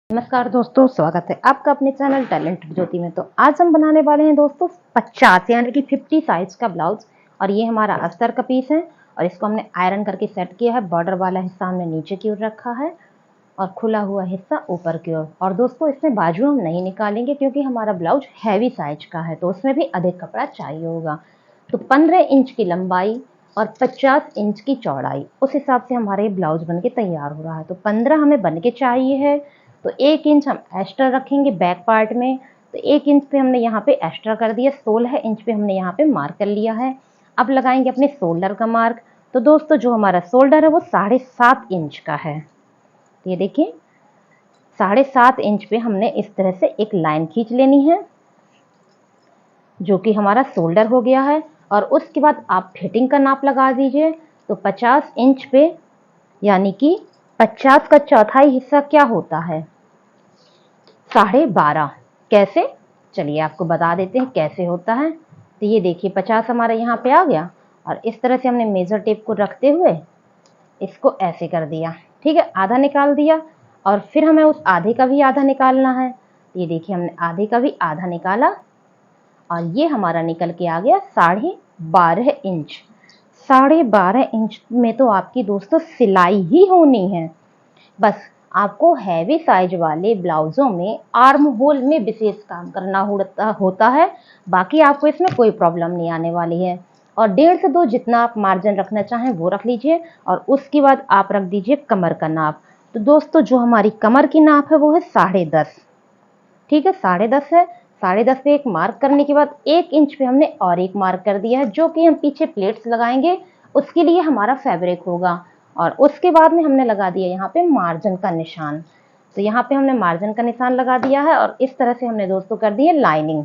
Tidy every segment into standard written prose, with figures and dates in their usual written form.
नमस्कार दोस्तों, स्वागत है आपका अपने चैनल टैलेंटेड ज्योति में। तो आज हम बनाने वाले हैं दोस्तों 50 यानी कि 50 साइज का ब्लाउज। और ये हमारा अस्तर का पीस है और इसको हमने आयरन करके सेट किया है। बॉर्डर वाला हिस्सा हमने नीचे की ओर रखा है और खुला हुआ हिस्सा ऊपर की ओर। और दोस्तों इसमें बाजू हम नहीं निकालेंगे क्योंकि हमारा ब्लाउज हैवी साइज का है, तो उसमें भी अधिक कपड़ा चाहिए होगा। तो 15 इंच की लंबाई और 50 इंच की चौड़ाई, उस हिसाब से हमारा ये ब्लाउज बन के तैयार हो रहा है। तो 15 हमें बन के चाहिए है, तो 1 इंच हम एक्स्ट्रा रखेंगे बैक पार्ट में। तो 1 इंच पे हमने यहाँ पे एक्स्ट्रा कर दिया, 16 इंच पे हमने यहाँ पे मार्क कर लिया है। अब लगाएंगे अपने शोल्डर का मार्क। तो दोस्तों जो हमारा शोल्डर है वो 7.5 इंच का है। ये देखिए 7.5 इंच पे हमने इस तरह से एक लाइन खींच लेनी है, जो कि हमारा शोल्डर हो गया है। और उसके बाद आप फिटिंग का नाप लगा दीजिए। तो 50 इंच पे यानी कि 50 का चौथाई हिस्सा क्या होता है, 12.5। कैसे, चलिए आपको बता देते हैं कैसे होता है। तो ये देखिए 50 हमारा यहाँ पे आ गया और इस तरह से हमने मेजर टेप को रखते हुए इसको ऐसे कर दिया, ठीक है, आधा निकाल दिया। और फिर हमें उस आधे का भी आधा निकालना है। ये देखिए हमने आधे का भी आधा निकाला और ये हमारा निकल के आ गया 12.5 इंच। 12.5 इंच में तो आपकी दोस्तों सिलाई ही होनी है। बस आपको हैवी साइज वाले ब्लाउजों में आर्म होल में विशेष काम करना होता है। बाकी आपको इसमें कोई प्रॉब्लम नहीं आने वाली है। और 1.5 से 2 जितना आप मार्जिन रखना चाहें वो रख लीजिए। और उसके बाद आप रख दीजिए कमर का नाप। तो दोस्तों जो हमारी कमर की नाप है वो है 10.5, ठीक है, 10.5 है। 10.5 पे एक मार्क करने के बाद 1 इंच पे हमने और एक मार्क कर दिया है, जो कि हम पीछे प्लेट्स लगाएंगे उसके लिए हमारा फैब्रिक होगा। और उसके बाद में हमने लगा दिया यहाँ पे मार्जिन का निशान। तो यहाँ पे हमने मार्जिन का निशान लगा दिया है और इस तरह से हमने दोस्तों कर दी है लाइनिंग,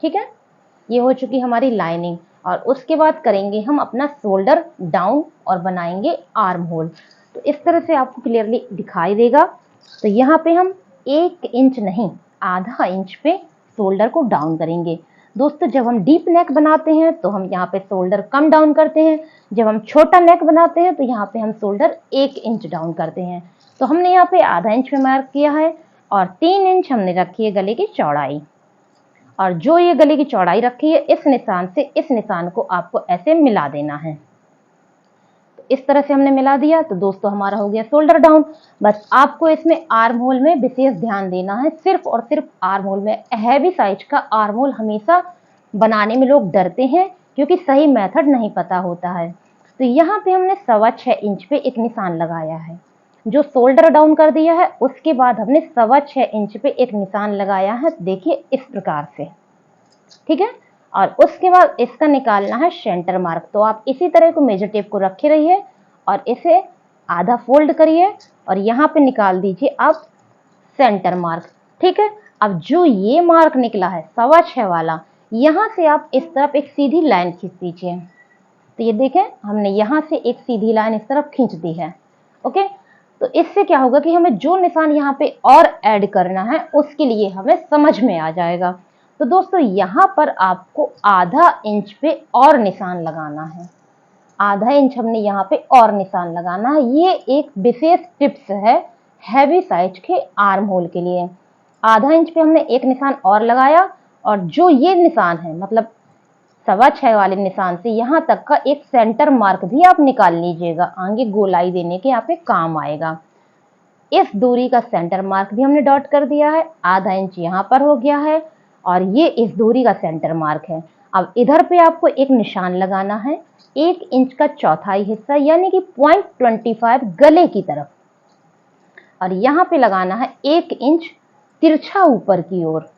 ठीक है। ये हो चुकी हमारी लाइनिंग। और उसके बाद करेंगे हम अपना शोल्डर डाउन और बनाएंगे आर्म होल। तो इस तरह से आपको क्लियरली दिखाई देगा। तो यहाँ पे हम 1 इंच नहीं, आधा इंच पे शोल्डर को डाउन करेंगे। दोस्तों जब हम डीप नेक बनाते हैं तो हम यहाँ पे शोल्डर कम डाउन करते हैं। जब हम छोटा नेक बनाते हैं तो यहाँ पे हम शोल्डर 1 इंच डाउन करते हैं। तो हमने यहाँ पे आधा इंच पे मार्क किया है और 3 इंच हमने रखी है गले की चौड़ाई। और जो ये गले की चौड़ाई रखी है इस निशान से इस निशान को आपको ऐसे मिला देना है। तो इस तरह से हमने मिला दिया। तो दोस्तों हमारा हो गया शोल्डर डाउन। बस आपको इसमें आर्म होल में विशेष ध्यान देना है, सिर्फ और सिर्फ आर्म होल में। हैवी साइज का आर्म होल हमेशा बनाने में लोग डरते हैं क्योंकि सही मेथड नहीं पता होता है। तो यहाँ पे हमने 6.25 इंच पे एक निशान लगाया है। जो शोल्डर डाउन कर दिया है उसके बाद हमने 6.25 इंच पे एक निशान लगाया है, देखिए इस प्रकार से, ठीक है। और उसके बाद इसका निकालना है सेंटर मार्क। तो आप इसी तरह को मेजर टेप को रखे रहिए और इसे आधा फोल्ड करिए और यहाँ पे निकाल दीजिए आप सेंटर मार्क, ठीक है। अब जो ये मार्क निकला है 6.25 वाला, यहाँ से आप इस तरफ एक सीधी लाइन खींच दीजिए। तो ये देखें हमने यहाँ से एक सीधी लाइन इस तरफ खींच दी है, ओके। तो इससे क्या होगा कि हमें जो निशान यहाँ पे और ऐड करना है उसके लिए हमें समझ में आ जाएगा। तो दोस्तों यहाँ पर आपको आधा इंच पे और निशान लगाना है। आधा इंच हमने यहाँ पे और निशान लगाना है। ये एक विशेष टिप्स है हैवी साइज के आर्म होल के लिए। आधा इंच पे हमने एक निशान और लगाया और जो ये निशान है मतलब 6.25 वाले निशान से यहाँ तक का एक सेंटर मार्क भी आप निकाल लीजिएगा, आगे गोलाई देने के यहाँ पे काम आएगा। इस दूरी का सेंटर मार्क भी हमने डॉट कर दिया है। आधा इंच यहाँ पर हो गया है और ये इस दूरी का सेंटर मार्क है। अब इधर पे आपको एक निशान लगाना है 1 इंच का चौथाई हिस्सा यानी कि 0.25 गले की तरफ। और यहाँ पे लगाना है 1 इंच तिरछा ऊपर की ओर,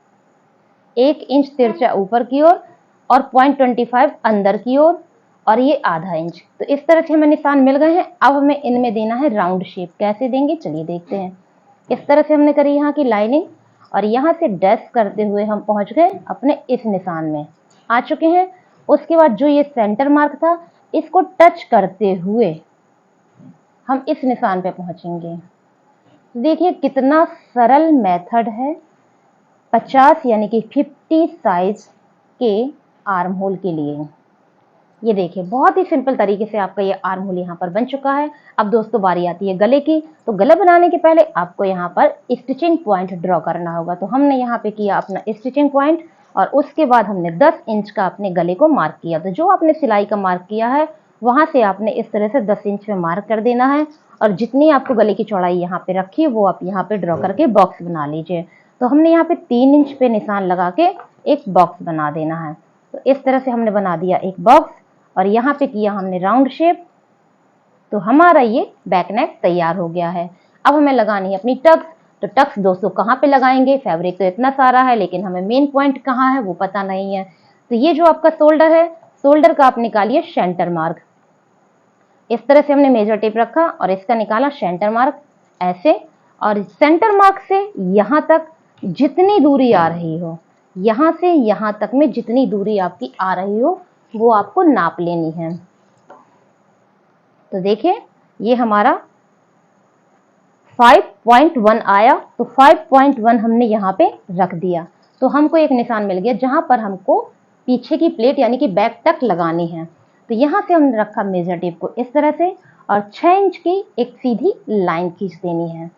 1 इंच तिरछा ऊपर की ओर और 0.25 अंदर की ओर और ये आधा इंच। तो इस तरह से हमें निशान मिल गए हैं। अब हमें इनमें देना है राउंड शेप। कैसे देंगे चलिए देखते हैं। इस तरह से हमने करी यहाँ की लाइनिंग और यहाँ से डैश करते हुए हम पहुँच गए अपने इस निशान में आ चुके हैं। उसके बाद जो ये सेंटर मार्क था इसको टच करते हुए हम इस निशान पे पहुँचेंगे। देखिए कितना सरल मेथड है 50 यानी कि 50 साइज के आर्म होल के लिए। ये देखिए बहुत ही सिंपल तरीके से आपका ये आर्म होल यहाँ पर बन चुका है। अब दोस्तों बारी आती है गले की। तो गला बनाने के पहले आपको यहाँ पर स्टिचिंग पॉइंट ड्रॉ करना होगा। तो हमने यहाँ पे किया अपना स्टिचिंग पॉइंट और उसके बाद हमने 10 इंच का अपने गले को मार्क किया। तो जो आपने सिलाई का मार्क किया है वहां से आपने इस तरह से 10 इंच में मार्क कर देना है और जितनी आपको गले की चौड़ाई यहाँ पे रखी है वो आप यहाँ पे ड्रॉ करके बॉक्स बना लीजिए। तो हमने यहाँ पे 3 इंच पे निशान लगा के एक बॉक्स बना देना है। तो इस तरह से हमने बना दिया एक बॉक्स और यहाँ पे किया हमने राउंड शेप। तो हमारा ये बैक नेक तैयार हो गया है। अब हमें लगानी है अपनी टक्स। तो टक्स दोस्तों कहाँ पे लगाएंगे, फैब्रिक तो इतना सारा है लेकिन हमें मेन पॉइंट कहाँ है वो पता नहीं है। तो ये जो आपका शोल्डर है, शोल्डर का आप निकालिए सेंटर मार्क। इस तरह से हमने मेजर टेप रखा और इसका निकाला सेंटर मार्क ऐसे, और सेंटर मार्क से यहां तक जितनी दूरी आ रही हो, यहां से यहां तक में जितनी दूरी आपकी आ रही हो वो आपको नाप लेनी है। तो देखिए ये हमारा 5.1 आया। तो 5.1 हमने यहाँ पे रख दिया। तो हमको एक निशान मिल गया जहां पर हमको पीछे की प्लेट यानी कि बैक तक लगानी है। तो यहाँ से हमने रखा मेजर टेप को इस तरह से और 6 इंच की एक सीधी लाइन खींच देनी है।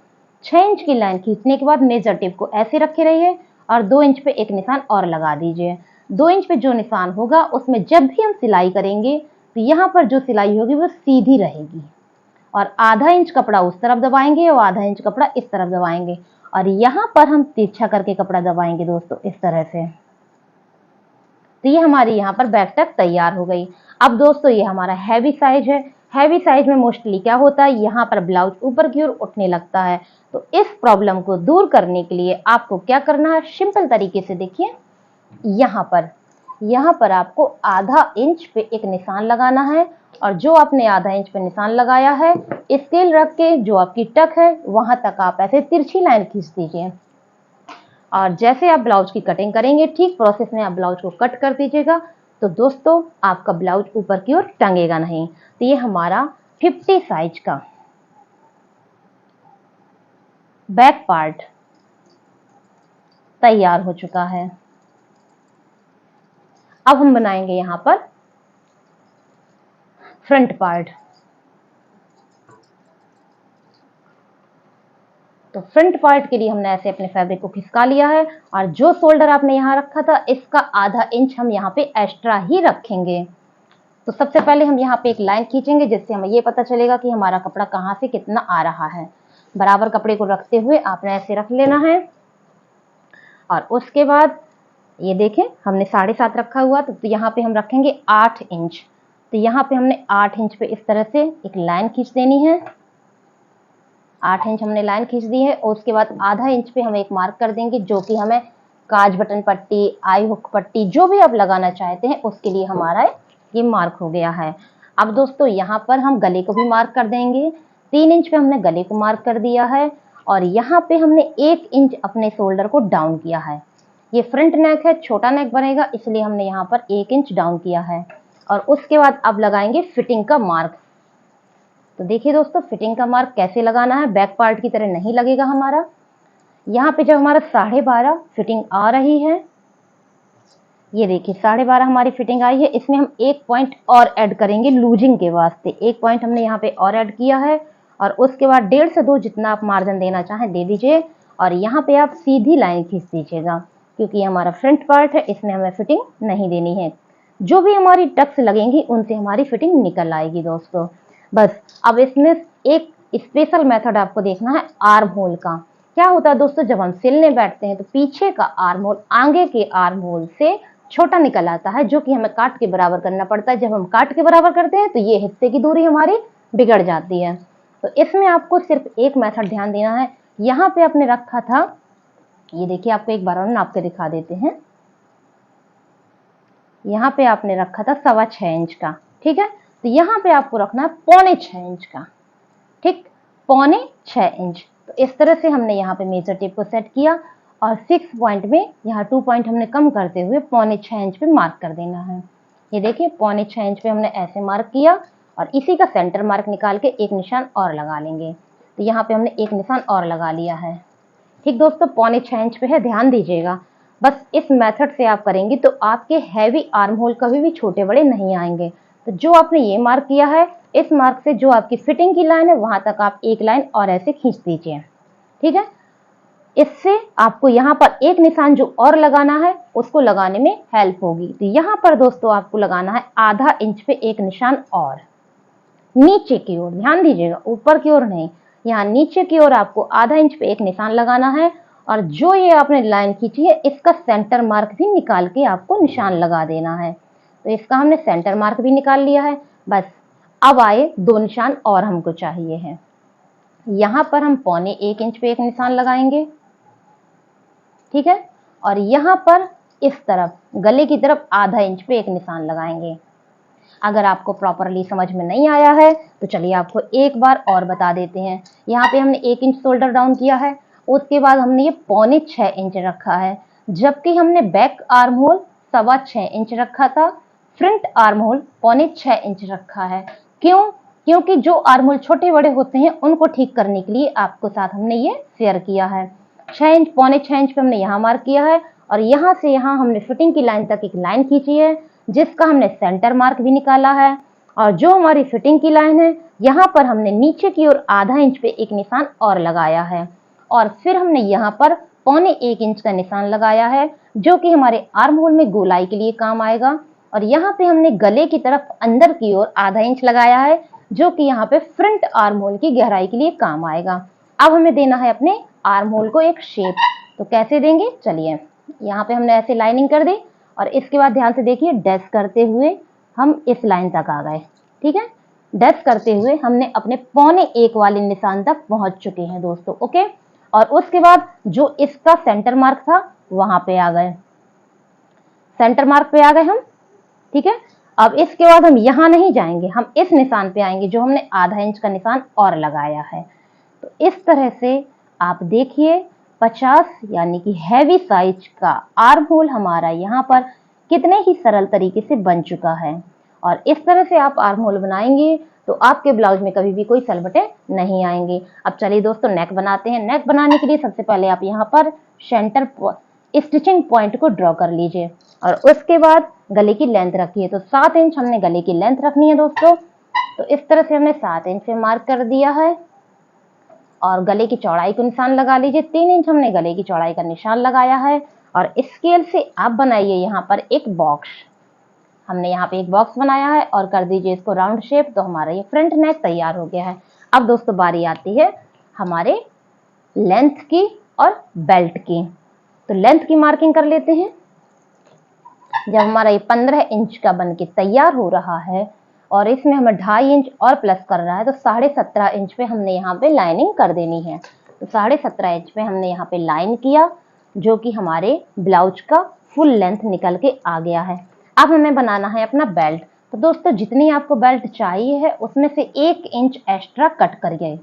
6 इंच की लाइन खींचने के बाद मेजर टेप को ऐसे रखे रहिए और 2 इंच पे एक निशान और लगा दीजिए। 2 इंच पे जो निशान होगा उसमें जब भी हम सिलाई करेंगे तो यहाँ पर जो सिलाई होगी वो सीधी रहेगी और आधा इंच कपड़ा उस तरफ दबाएंगे और आधा इंच कपड़ा इस तरफ दबाएंगे और यहाँ पर हम तिरछा करके कपड़ा दबाएंगे दोस्तों इस तरह से। तो ये हमारी यहाँ पर बैक तक तैयार हो गई। अब दोस्तों ये हमारा हैवी साइज है। हैवी साइज में मोस्टली क्या होता है, यहाँ पर ब्लाउज ऊपर की ओर उठने लगता है। तो इस प्रॉब्लम को दूर करने के लिए आपको क्या करना है, सिंपल तरीके से देखिए, यहाँ पर आपको आधा इंच पे एक निशान लगाना है और जो आपने आधा इंच पे निशान लगाया है स्केल रख के जो आपकी टक है वहां तक आप ऐसे तिरछी लाइन खींच दीजिए और जैसे आप ब्लाउज की कटिंग करेंगे ठीक प्रोसेस में आप ब्लाउज को कट कर दीजिएगा। तो दोस्तों आपका ब्लाउज ऊपर की ओर टंगेगा नहीं। तो ये हमारा 50 साइज का बैक पार्ट तैयार हो चुका है। अब हम बनाएंगे यहां पर फ्रंट पार्ट। तो फ्रंट पार्ट के लिए हमने ऐसे अपने फैब्रिक को खिसका लिया है और जो शोल्डर आपने यहाँ रखा था इसका आधा इंच हम यहाँ पे एक्स्ट्रा ही रखेंगे। तो सबसे पहले हम यहाँ पे एक लाइन खींचेंगे जिससे हमें ये पता चलेगा कि हमारा कपड़ा कहाँ से कितना आ रहा है। बराबर कपड़े को रखते हुए आपने ऐसे रख लेना है और उसके बाद ये देखें हमने 7.5 रखा हुआ तो यहाँ पे हम रखेंगे 8 इंच। तो यहाँ पे हमने 8 इंच पे इस तरह से एक लाइन खींच देनी है। 8 इंच हमने लाइन खींच दी है और उसके बाद आधा इंच पे हम एक मार्क कर देंगे जो कि हमें काज बटन पट्टी, आई हुक पट्टी जो भी आप लगाना चाहते हैं उसके लिए हमारा ये मार्क हो गया है। अब दोस्तों यहाँ पर हम गले को भी मार्क कर देंगे। 3 इंच पे हमने गले को मार्क कर दिया है और यहाँ पे हमने 1 इंच अपने शोल्डर को डाउन किया है। ये फ्रंट नेक है, छोटा नेक बनेगा इसलिए हमने यहाँ पर 1 इंच डाउन किया है और उसके बाद अब लगाएंगे फिटिंग का मार्क। तो देखिए दोस्तों फिटिंग का मार्क कैसे लगाना है, बैक पार्ट की तरह नहीं लगेगा हमारा। यहाँ पे जब हमारा 12.5 फिटिंग आ रही है, ये देखिए 12.5 हमारी फिटिंग आई है, इसमें हम 1 पॉइंट और ऐड करेंगे लूजिंग के वास्ते। 1 पॉइंट हमने यहाँ पे और ऐड किया है और उसके बाद 1.5 से 2 जितना आप मार्जिन देना चाहें दे दीजिए और यहाँ पे आप सीधी लाइन खींच दीजिएगा क्योंकि हमारा फ्रंट पार्ट है इसमें हमें फिटिंग नहीं देनी है। जो भी हमारी टक्स लगेंगी उनसे हमारी फिटिंग निकल आएगी दोस्तों। बस अब इसमें एक स्पेशल मेथड आपको देखना है आर्म होल का। क्या होता है दोस्तों, जब हम सिलने बैठते हैं तो पीछे का आर्म होल आगे के आर्म होल से छोटा निकल आता है जो कि हमें काट के बराबर करना पड़ता है। जब हम काट के बराबर करते हैं तो ये हिस्से की दूरी हमारी बिगड़ जाती है। तो इसमें आपको सिर्फ एक मेथड ध्यान देना है। यहाँ पे आपने रखा था, ये देखिए आपको एक बार और नाप के दिखा देते हैं। यहाँ पे आपने रखा था 6.25 इंच का, ठीक है। तो यहाँ पे आपको रखना है 6.25 इंच का, ठीक, 6.25 इंच। तो इस तरह से हमने यहाँ पे मेजर टेप को सेट किया और 6 पॉइंट में यहाँ 2 पॉइंट हमने कम करते हुए 6.25 इंच पे मार्क कर देना है। ये देखिए 6.25 इंच पे हमने ऐसे मार्क किया और इसी का सेंटर मार्क निकाल के एक निशान और लगा लेंगे। तो यहाँ पे हमने एक निशान और लगा लिया है, ठीक दोस्तों। 6.25 इंच पे है, ध्यान दीजिएगा। बस इस मेथड से आप करेंगे तो आपके हैवी आर्म होल कभी भी छोटे बड़े नहीं आएंगे। तो जो आपने ये मार्क किया है, इस मार्क से जो आपकी फिटिंग की लाइन है वहां तक आप एक लाइन और ऐसे खींच दीजिए। ठीक है, इससे आपको यहाँ पर एक निशान जो और लगाना है उसको लगाने में हेल्प होगी। तो यहाँ पर दोस्तों आपको लगाना है आधा इंच पे एक निशान और, नीचे की ओर, ध्यान दीजिएगा, ऊपर की ओर नहीं, यहाँ नीचे की ओर आपको आधा इंच पे एक निशान लगाना है। और जो ये आपने लाइन खींची है इसका सेंटर मार्क भी निकाल के आपको निशान लगा देना है। तो इसका हमने सेंटर मार्क भी निकाल लिया है। बस अब आए दो निशान और हमको चाहिए हैं। यहाँ पर हम 1.25 इंच पे एक निशान लगाएंगे। ठीक है, और यहाँ पर इस तरफ गले की तरफ आधा इंच पे एक निशान लगाएंगे। अगर आपको प्रॉपरली समझ में नहीं आया है तो चलिए आपको एक बार और बता देते हैं। यहाँ पे हमने 1 इंच शोल्डर डाउन किया है, उसके बाद हमने ये 6.25 इंच रखा है, जबकि हमने बैक आर्म होल 6.25 इंच रखा था, फ्रंट आर्म होल 6.25 इंच रखा है। क्यों? क्योंकि जो आर्म होल छोटे बड़े होते हैं उनको ठीक करने के लिए आपको साथ हमने ये शेयर किया है। 6 इंच 6.25 इंच पे हमने यहाँ मार्क किया है और यहाँ से यहाँ हमने फिटिंग की लाइन तक एक लाइन खींची है जिसका हमने सेंटर मार्क भी निकाला है। और जो हमारी फिटिंग की लाइन है यहाँ पर हमने नीचे की ओर आधा इंच पे एक निशान और लगाया है और फिर हमने यहाँ पर 1.25 इंच का निशान लगाया है जो कि हमारे आर्म होल में गोलाई के लिए काम आएगा। और यहाँ पे हमने गले की तरफ अंदर की ओर आधा इंच लगाया है जो कि यहाँ पे फ्रंट आर्म होल की गहराई के लिए काम आएगा। अब हमें देना है अपने आर्म होल को एक शेप। तो कैसे देंगे, चलिए यहाँ पे हमने ऐसे लाइनिंग कर दी और इसके बाद ध्यान से देखिए, डैश करते हुए हम इस लाइन तक आ गए। ठीक है, डैश करते हुए हमने अपने 1.25 वाले निशान तक पहुंच चुके हैं दोस्तों। ओके, और उसके बाद जो इसका सेंटर मार्क था वहां पे आ गए, सेंटर मार्क पे आ गए हम। ठीक है, अब इसके बाद हम यहाँ नहीं जाएंगे, हम इस निशान पे आएंगे जो हमने आधा इंच का निशान और लगाया है। तो इस तरह से आप देखिए 50 यानी कि हैवी साइज का आर्म होल हमारा यहाँ पर कितने ही सरल तरीके से बन चुका है। और इस तरह से आप आर्म होल बनाएंगे तो आपके ब्लाउज में कभी भी कोई सलबटे नहीं आएंगे। अब चलिए दोस्तों नेक बनाते हैं। नेक बनाने के लिए सबसे पहले आप यहाँ पर सेंटर स्टिचिंग पॉइंट को ड्रॉ कर लीजिए और उसके बाद गले की लेंथ रखिए। तो 7 इंच हमने गले की लेंथ रखनी है दोस्तों। तो इस तरह से हमने 7 इंच पे मार्क कर दिया है और गले की चौड़ाई को निशान लगा लीजिए। 3 इंच हमने गले की चौड़ाई का निशान लगाया है और स्केल से आप बनाइए यहाँ पर एक बॉक्स। हमने यहाँ पे एक बॉक्स बनाया है और कर दीजिए इसको राउंड शेप। तो हमारा ये फ्रंट नेक तैयार हो गया है। अब दोस्तों बारी आती है हमारे लेंथ की और बेल्ट की। तो लेंथ की मार्किंग कर लेते हैं। जब हमारा ये 15 इंच का बनके तैयार हो रहा है और इसमें हमें 2.5 इंच और प्लस करना है तो 17.5 इंच पे हमने यहाँ पे लाइनिंग कर देनी है। तो 17.5 इंच पे हमने यहाँ पे लाइन किया जो कि हमारे ब्लाउज का फुल लेंथ निकल के आ गया है। अब हमें बनाना है अपना बेल्ट। तो दोस्तों जितनी आपको बेल्ट चाहिए है उसमें से 1 इंच एक्स्ट्रा कट करिए।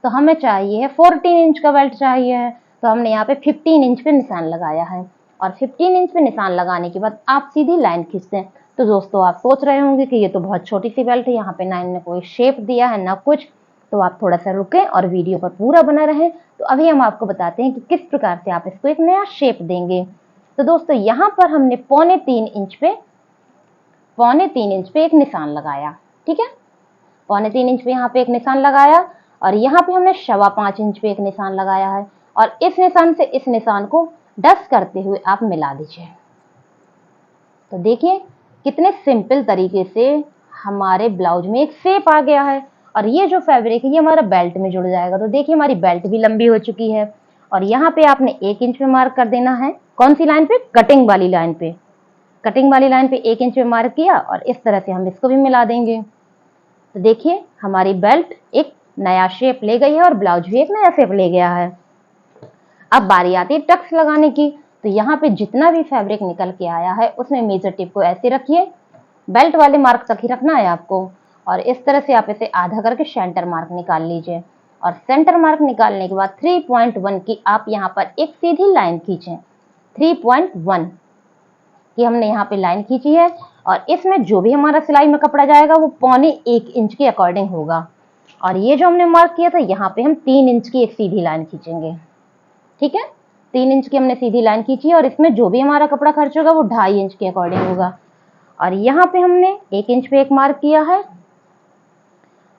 तो हमें चाहिए है 14 इंच का बेल्ट चाहिए है, तो हमने यहाँ पे 15 इंच पे निशान लगाया है और 15 इंच पे निशान लगाने के बाद आप सीधी लाइन खींचते हैं। तो दोस्तों आप सोच रहे होंगे कि ये तो बहुत छोटी सी बेल्ट है, यहाँ पे ना इन्होंने कोई शेप दिया है ना कुछ। तो आप थोड़ा सा रुकें और वीडियो पर पूरा बना रहें। तो अभी हम आपको बताते हैं कि किस प्रकार से आप इसको एक नया शेप देंगे। तो दोस्तों यहाँ पर हमने 3.25 इंच पे एक निशान लगाया। ठीक है, 3.25 इंच पे यहाँ पे एक निशान लगाया और यहाँ पे हमने 5.25 इंच पे एक निशान लगाया है और इस निशान से इस निशान को डस्ट करते हुए आप मिला दीजिए। तो देखिए कितने सिंपल तरीके से हमारे ब्लाउज में एक शेप आ गया है और ये जो फैब्रिक है ये हमारा बेल्ट में जुड़ जाएगा। तो देखिए हमारी बेल्ट भी लंबी हो चुकी है और यहाँ पे आपने 1 इंच पे मार्क कर देना है। कौन सी लाइन पे? कटिंग वाली लाइन पे। कटिंग वाली लाइन पे 1 इंच पे मार्क किया और इस तरह से हम इसको भी मिला देंगे। तो देखिए हमारी बेल्ट एक नया शेप ले गई है और ब्लाउज भी एक नया शेप ले गया है। अब बारी आती है टक्स लगाने की। तो यहाँ पे जितना भी फैब्रिक निकल के आया है उसमें मेजर टेप को ऐसे रखिए, बेल्ट वाले मार्क तक ही रखना है आपको और इस तरह से आप इसे आधा करके सेंटर मार्क निकाल लीजिए और सेंटर मार्क निकालने के बाद 3.1 की आप यहाँ पर एक सीधी लाइन खींचें। 3.1 की हमने यहाँ पे लाइन खींची है और इसमें जो भी हमारा सिलाई में कपड़ा जाएगा वो 1.25 इंच के अकॉर्डिंग होगा। और ये जो हमने मार्क किया था यहाँ पे हम 3 इंच की एक सीधी लाइन खींचेंगे। ठीक है, 3 इंच की हमने सीधी लाइन खींची और इसमें जो भी हमारा कपड़ा खर्च होगा वो 2.5 इंच के अकॉर्डिंग होगा। और यहाँ पे हमने 1 इंच पे एक मार्क किया है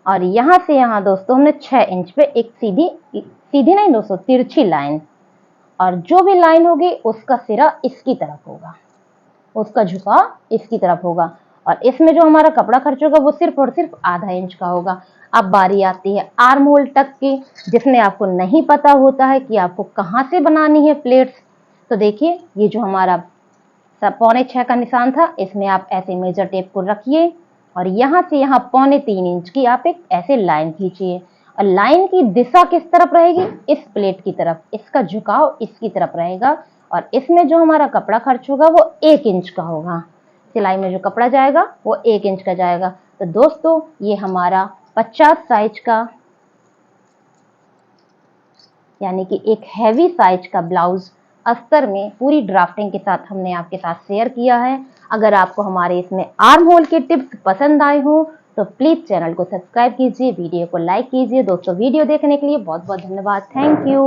और यहाँ से यहाँ दोस्तों हमने 6 इंच पे एक सीधी नहीं दोस्तों, तिरछी लाइन, और जो भी लाइन होगी उसका सिरा इसकी तरफ होगा, उसका झुकाव इसकी तरफ होगा। और इसमें जो हमारा कपड़ा खर्च होगा वो सिर्फ और सिर्फ आधा इंच का होगा। अब बारी आती है आर्म होल तक की, जिसमें आपको नहीं पता होता है कि आपको कहाँ से बनानी है प्लेट्स। तो देखिए, ये जो हमारा 6.25 का निशान था, इसमें आप ऐसे मेजर टेप को रखिए और यहाँ से यहाँ 3.25 इंच की आप एक ऐसे लाइन खींचिए। और लाइन की दिशा किस तरफ रहेगी? इस प्लेट की तरफ, इसका झुकाव इसकी तरफ रहेगा। और इसमें जो हमारा कपड़ा खर्च होगा वो 1 इंच का होगा, सिलाई में जो कपड़ा जाएगा वो 1 इंच का जाएगा। तो दोस्तों, ये हमारा 50 साइज का, यानी कि एक हैवी साइज का ब्लाउज अस्तर में पूरी ड्राफ्टिंग के साथ हमने आपके साथ शेयर किया है। अगर आपको हमारे इसमें आर्म होल के टिप्स पसंद आए हो तो प्लीज चैनल को सब्सक्राइब कीजिए, वीडियो को लाइक कीजिए। दोस्तों, वीडियो देखने के लिए बहुत बहुत धन्यवाद। Thank you.